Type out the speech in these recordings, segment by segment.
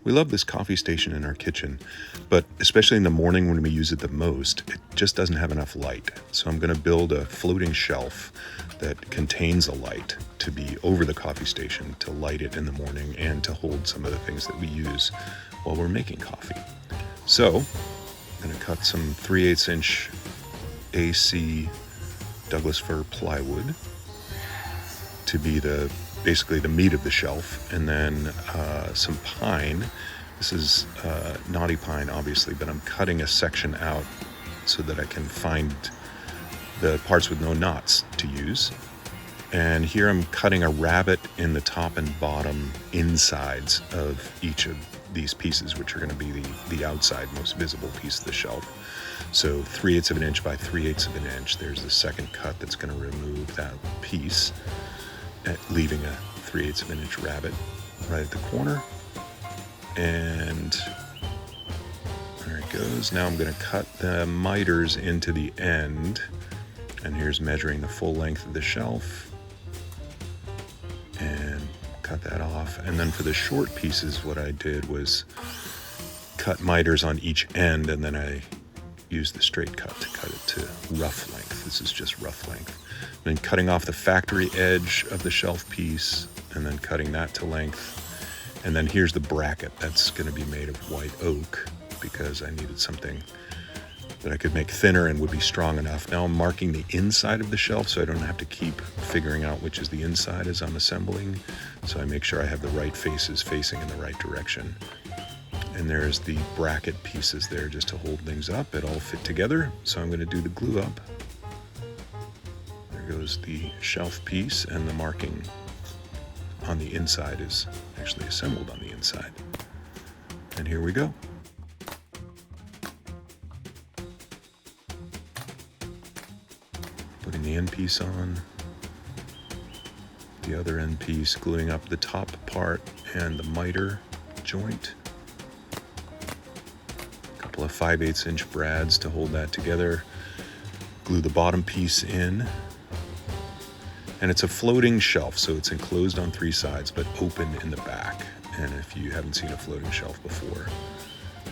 We love this coffee station in our kitchen, but especially in the morning when we use it the most, it just doesn't have enough light. So I'm going to build a floating shelf that contains a light to be over the coffee station to light it in the morning and to hold some of the things that we use while we're making coffee. So I'm going to cut some 3/8 inch AC Douglas fir plywood to be basically the meat of the shelf, and then some pine. This is knotty pine, obviously, but I'm cutting a section out so that I can find the parts with no knots to use. And here I'm cutting a rabbet in the top and bottom insides of each of these pieces, which are going to be the outside most visible piece of the shelf. So 3/8 of an inch by 3/8 of an inch. There's the second cut that's going to remove that piece, leaving a 3/8 of an inch rabbet right at the corner. And there it goes. Now I'm going to cut the miters into the end. And here's measuring the full length of the shelf. And cut that off. And then for the short pieces, what I did was cut miters on each end, and then I used the straight cut to cut it to rough length. This is just rough length. And then cutting off the factory edge of the shelf piece, and then cutting that to length. And then here's the bracket. That's going to be made of white oak because I needed something that I could make thinner and would be strong enough. Now I'm marking the inside of the shelf so I don't have to keep figuring out which is the inside as I'm assembling. So I make sure I have the right faces facing in the right direction. And there's the bracket pieces there just to hold things up. It all fit together. So I'm going to do the glue up. There goes the shelf piece, and the marking on the inside is actually assembled on the inside. And here we go. Putting the end piece on, the other end piece, gluing up the top part and the miter joint. A couple of 5/8 inch brads to hold that together. Glue the bottom piece in. And it's a floating shelf, so it's enclosed on 3 sides, but open in the back. And if you haven't seen a floating shelf before,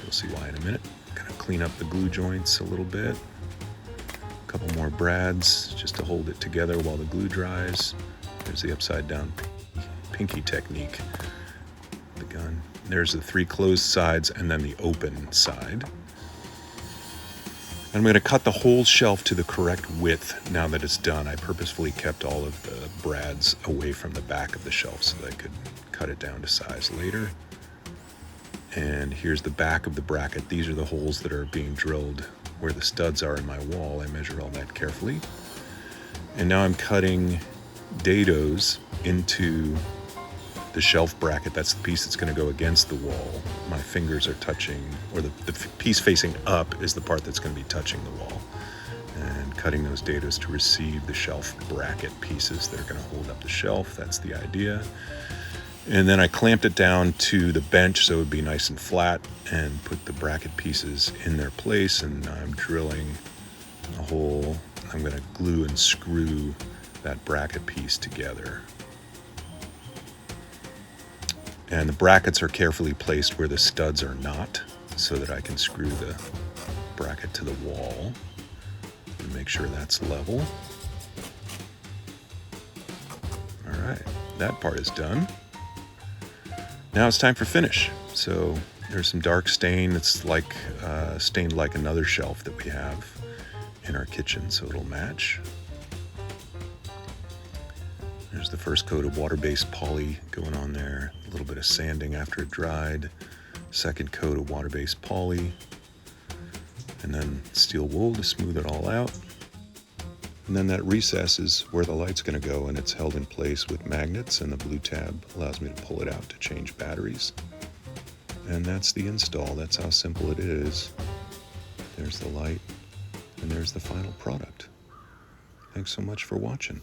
you'll see why in a minute. Kind of clean up the glue joints a little bit. Couple more brads just to hold it together while the glue dries. There's the upside down pinky technique. The gun. There's the 3 closed sides and then the open side. I'm going to cut the whole shelf to the correct width now that it's done. I purposefully kept all of the brads away from the back of the shelf so that I could cut it down to size later. And here's the back of the bracket. These are the holes that are being drilled where the studs are in my wall. I measure all that carefully. And now I'm cutting dados into the shelf bracket. That's the piece that's going to go against the wall. My fingers are touching, or the piece facing up is the part that's going to be touching the wall. And cutting those dados to receive the shelf bracket pieces that are going to hold up the shelf. That's the idea. And then I clamped it down to the bench so it would be nice and flat, and put the bracket pieces in their place. And I'm drilling a hole. I'm going to glue and screw that bracket piece together. And the brackets are carefully placed where the studs are not, so that I can screw the bracket to the wall and make sure that's level. All right, that part is done. Now it's time for finish. So there's some dark stain. It's like stained like another shelf that we have in our kitchen, so it'll match. There's the first coat of water-based poly going on there. A little bit of sanding after it dried. Second coat of water-based poly. And then steel wool to smooth it all out. And then that recess is where the light's going to go, and it's held in place with magnets, and the blue tab allows me to pull it out to change batteries. And that's the install. That's how simple it is. There's the light, and there's the final product. Thanks so much for watching.